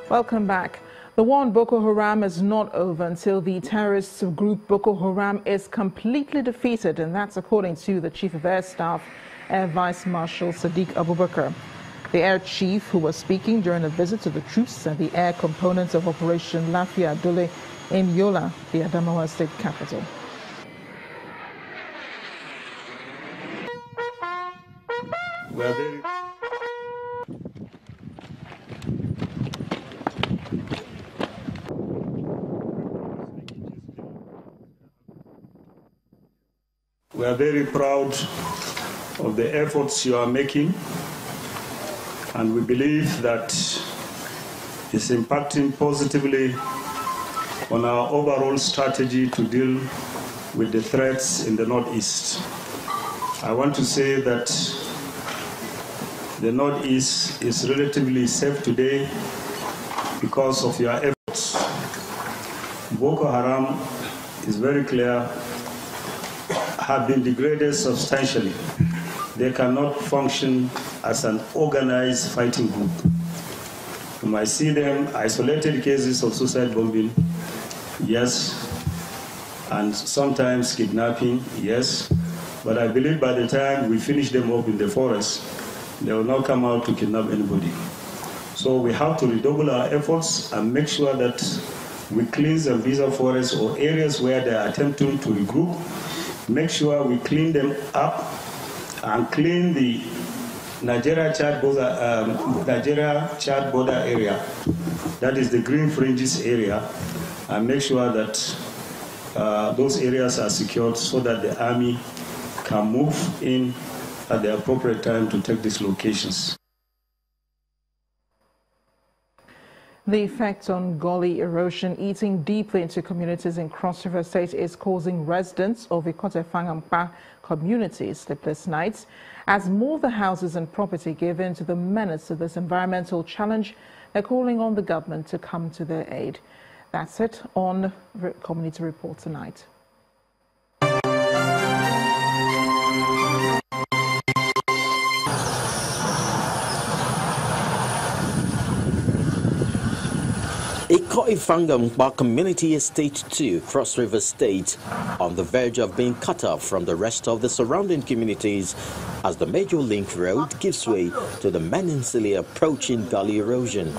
Welcome back. The war on Boko Haram is not over until the terrorist group Boko Haram is completely defeated, and that's according to the Chief of Air Staff, Air Vice Marshal Sadiq Abubakar. The air chief, who was speaking during a visit to the troops and the air components of Operation Lafia Dole in Yola, the Adamawa state capital. We are very proud of the efforts you are making, and we believe that it's impacting positively on our overall strategy to deal with the threats in the Northeast. I want to say that the Northeast is relatively safe today because of your efforts. Boko Haram is very clear, have been degraded substantially. They cannot function as an organized fighting group. You might see them isolated cases of suicide bombing, yes, and sometimes kidnapping, yes, but I believe by the time we finish them up in the forest, they will not come out to kidnap anybody. So we have to redouble our efforts and make sure that we cleanse the visa forests or areas where they are attempting to regroup. Make sure we clean them up and clean the Nigeria-Chad border area, that is the green fringes area, and make sure that those areas are secured so that the army can move in at the appropriate time to take these locations. The effect on gully erosion eating deeply into communities in Cross River State is causing residents of Ikotefangampa communities sleepless nights as more of the houses and property give in to the menace of this environmental challenge. They're calling on the government to come to their aid. That's it on Community Report tonight. Ikotefangampa Community Estate 2, Cross River State, on the verge of being cut off from the rest of the surrounding communities as the major link road gives way to the menacingly approaching gully erosion.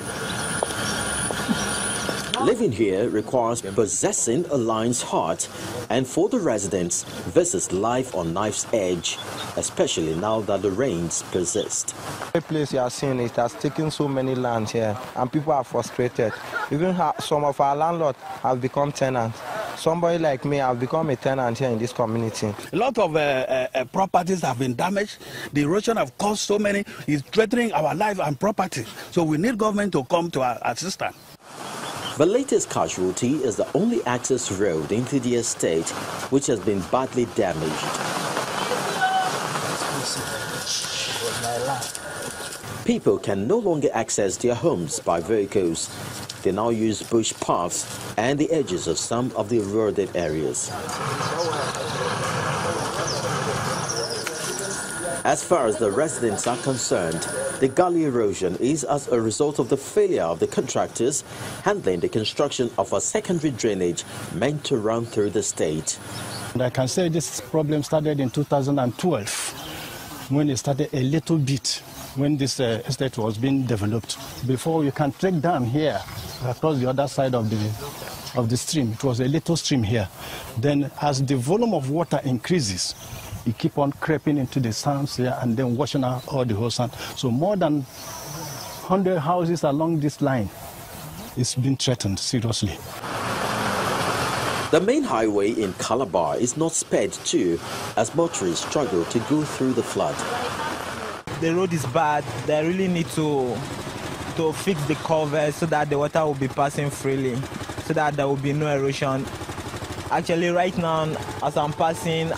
Living here requires possessing a lion's heart, and for the residents, this is life on knife's edge, especially now that the rains persist. The place you are seeing, it has taken so many lands here, and people are frustrated. Even some of our landlords have become tenants. Somebody like me, I've become a tenant here in this community. A lot of properties have been damaged. The erosion have caused so many, it's threatening our life and property. So we need government to come to our assistance. The latest casualty is the only access road into the estate, which has been badly damaged. People can no longer access their homes by vehicles. They now use bush paths and the edges of some of the eroded areas. As far as the residents are concerned, the gully erosion is as a result of the failure of the contractors handling the construction of a secondary drainage meant to run through the state. And I can say this problem started in 2012 when it started a little bit when this estate was being developed. Before you can trek down here across the other side of the stream, it was a little stream here. Then as the volume of water increases, you keep on creeping into the sands here and then washing out all the whole sand. So more than 100 houses along this line is being threatened seriously. The main highway in Calabar is not spared too, as motorists struggle to go through the flood. The road is bad. They really need to fix the cover so that the water will be passing freely, so that there will be no erosion. Actually, right now, as I'm passing,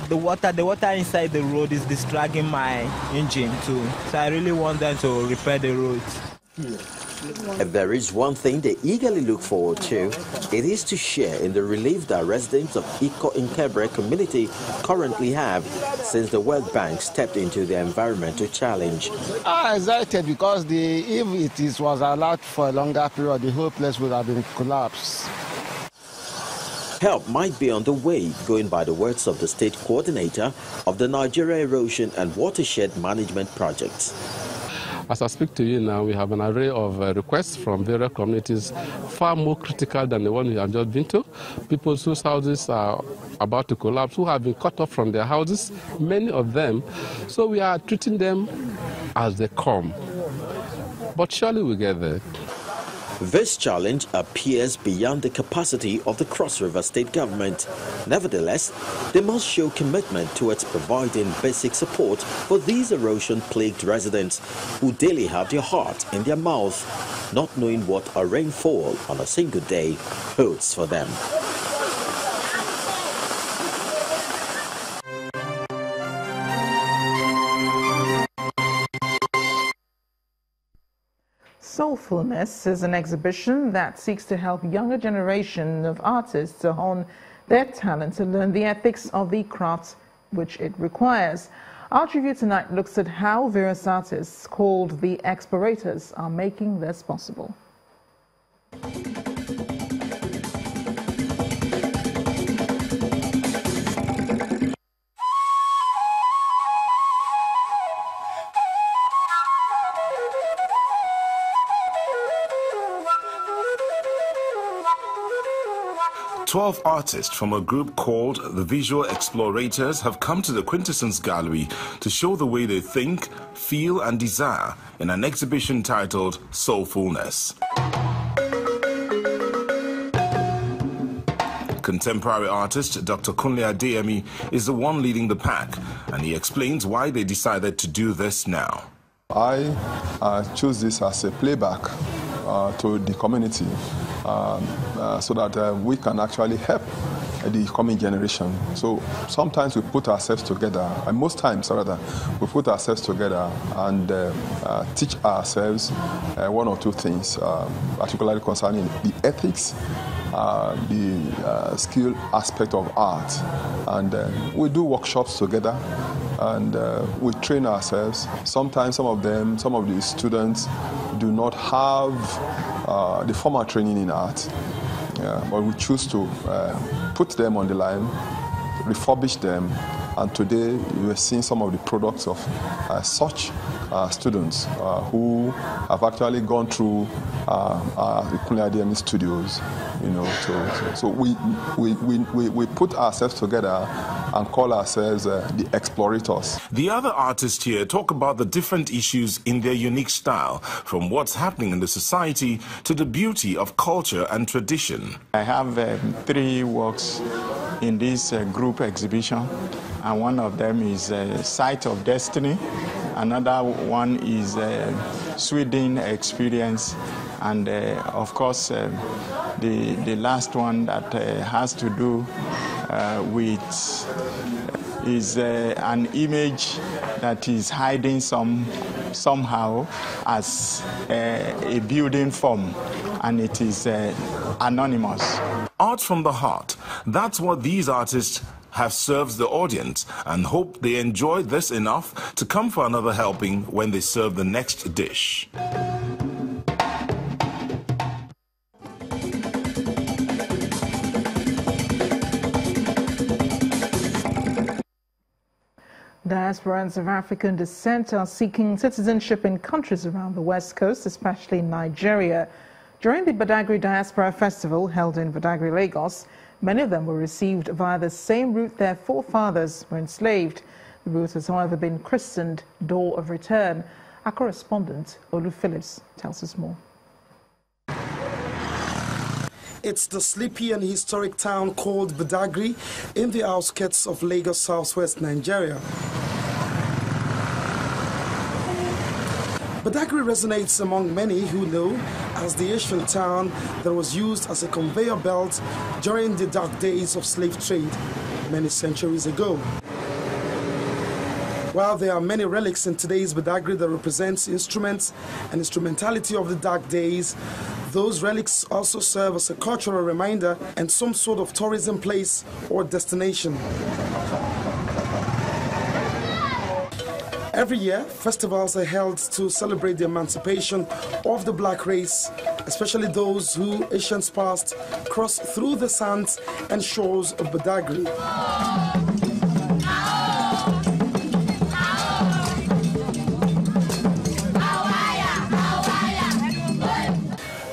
the water inside the road is distracting my engine too. So I really want them to repair the roads. If there is one thing they eagerly look forward to, it is to share in the relief that residents of Iko Nkebre community currently have since the World Bank stepped into the environmental challenge. I'm excited because if it was allowed for a longer period, the whole place would have been collapsed. Help might be on the way, going by the words of the state coordinator of the Nigerian Erosion and Watershed Management Project. As I speak to you now, we have an array of requests from various communities, far more critical than the one we have just been to. People whose houses are about to collapse, who have been cut off from their houses, many of them. So we are treating them as they come. But surely we get there. This challenge appears beyond the capacity of the Cross River State government. Nevertheless, they must show commitment towards providing basic support for these erosion-plagued residents who daily have their heart in their mouth, not knowing what a rainfall on a single day holds for them. Soulfulness is an exhibition that seeks to help younger generation of artists to hone their talent and learn the ethics of the craft which it requires. Art Review tonight looks at how various artists called the Explorators are making this possible. 12 artists from a group called the Visual Explorators have come to the Quintessence Gallery to show the way they think, feel and desire in an exhibition titled Soulfulness. Contemporary artist Dr. Kunle Adeyemi is the one leading the pack, and he explains why they decided to do this now. I chose this as a playback to the community so that we can actually help the coming generation. So sometimes we put ourselves together, and most times rather, we put ourselves together and teach ourselves one or two things, particularly concerning the ethics, the skill aspect of art. And we do workshops together, and we train ourselves. Sometimes some of the students do not have the formal training in art, but we choose to put them on the line, refurbish them, and today we are seeing some of the products of such students who have actually gone through the Kunle Adeyemi studios. You know, so we put ourselves together and call ourselves the Explorators. The other artists here talk about the different issues in their unique style, from what's happening in the society to the beauty of culture and tradition. I have 3 works in this group exhibition, and one of them is Sight of Destiny, another one is Sweden Experience, and of course the last one that has to do with is an image that is hiding somehow as a building form, and it is anonymous. Art from the heart. That's what these artists have served the audience, and hope they enjoy this enough to come for another helping when they serve the next dish. Diasporans of African descent are seeking citizenship in countries around the West Coast, especially Nigeria. During the Badagry Diaspora Festival held in Badagry, Lagos, many of them were received via the same route their forefathers were enslaved. The route has, however, been christened Door of Return. Our correspondent, Olu Phillips, tells us more. It's the sleepy and historic town called Badagry in the outskirts of Lagos, southwest Nigeria. Badagry resonates among many who know as the ancient town that was used as a conveyor belt during the dark days of slave trade many centuries ago. While there are many relics in today's Badagry that represents instruments and instrumentality of the dark days, those relics also serve as a cultural reminder and some sort of tourism place or destination. Every year, festivals are held to celebrate the emancipation of the black race, especially those who, Asians past, crossed through the sands and shores of Badagry.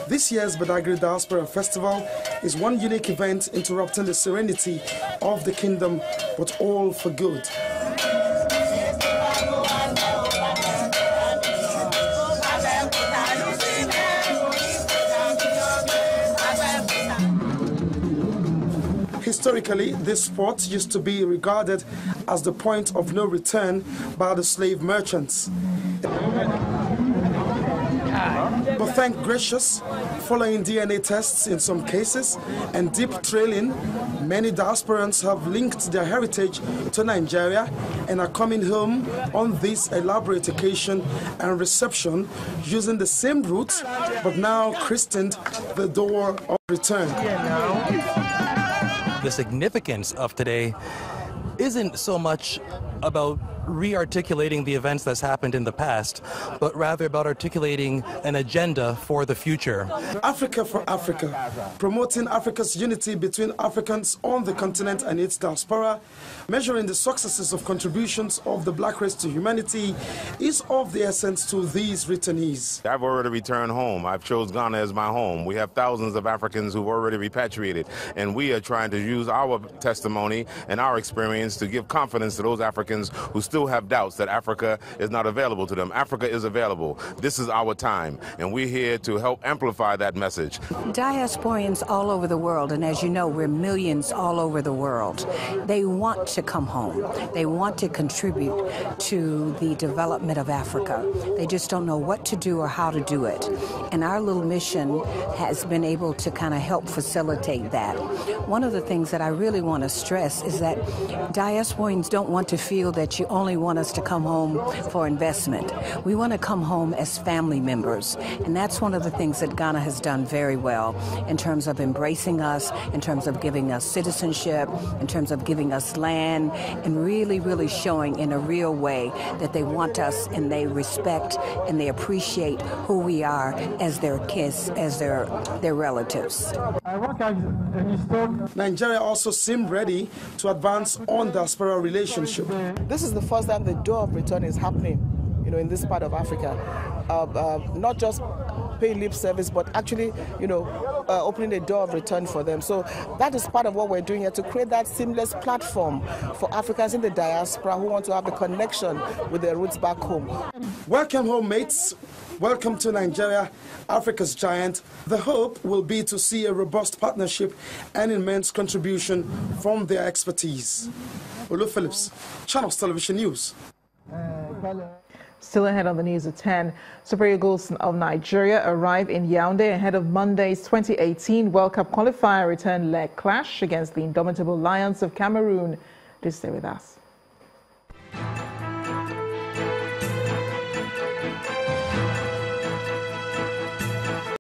This year's Badagry Diaspora Festival is one unique event interrupting the serenity of the kingdom, but all for good. Historically, this spot used to be regarded as the point of no return by the slave merchants. But thank gracious, following DNA tests in some cases and deep trailing, many diasporans have linked their heritage to Nigeria and are coming home on this elaborate occasion and reception using the same route, but now christened the door of return. The significance of today isn't so much about re-articulating the events that's happened in the past, but rather about articulating an agenda for the future. Africa for Africa, promoting Africa's unity between Africans on the continent and its diaspora, measuring the successes of contributions of the black race to humanity is of the essence to these returnees. I've already returned home. I've chose Ghana as my home. We have thousands of Africans who've already repatriated, and we are trying to use our testimony and our experience to give confidence to those Africans who still have doubts that Africa is not available to them. Africa is available. This is our time, and we're here to help amplify that message. Diasporians all over the world, and as you know, we're millions all over the world. They want to come home. They want to contribute to the development of Africa. They just don't know what to do or how to do it. And our little mission has been able to kind of help facilitate that. One of the things that I really want to stress is that diasporians don't want to feel that you only want us to come home for investment. We want to come home as family members. And that's one of the things that Ghana has done very well in terms of embracing us, in terms of giving us citizenship, in terms of giving us land, and really, really showing in a real way that they want us and they respect and they appreciate who we are as their kids, as their relatives. Nigeria also seemed ready to advance on diaspora relationship. This is the first time the door of return is happening, in this part of Africa. Not just paying lip service, but actually, opening the door of return for them. So that is part of what we're doing here, to create that seamless platform for Africans in the diaspora who want to have the connection with their roots back home. Welcome home, mates. Welcome to Nigeria, Africa's giant. The hope will be to see a robust partnership and immense contribution from their expertise. Olu Phillips, Channels Television News. Still ahead on the news at 10, Super Eagles of Nigeria arrive in Yaoundé ahead of Monday's 2018 World Cup qualifier return leg clash against the indomitable Lions of Cameroon. Please stay with us.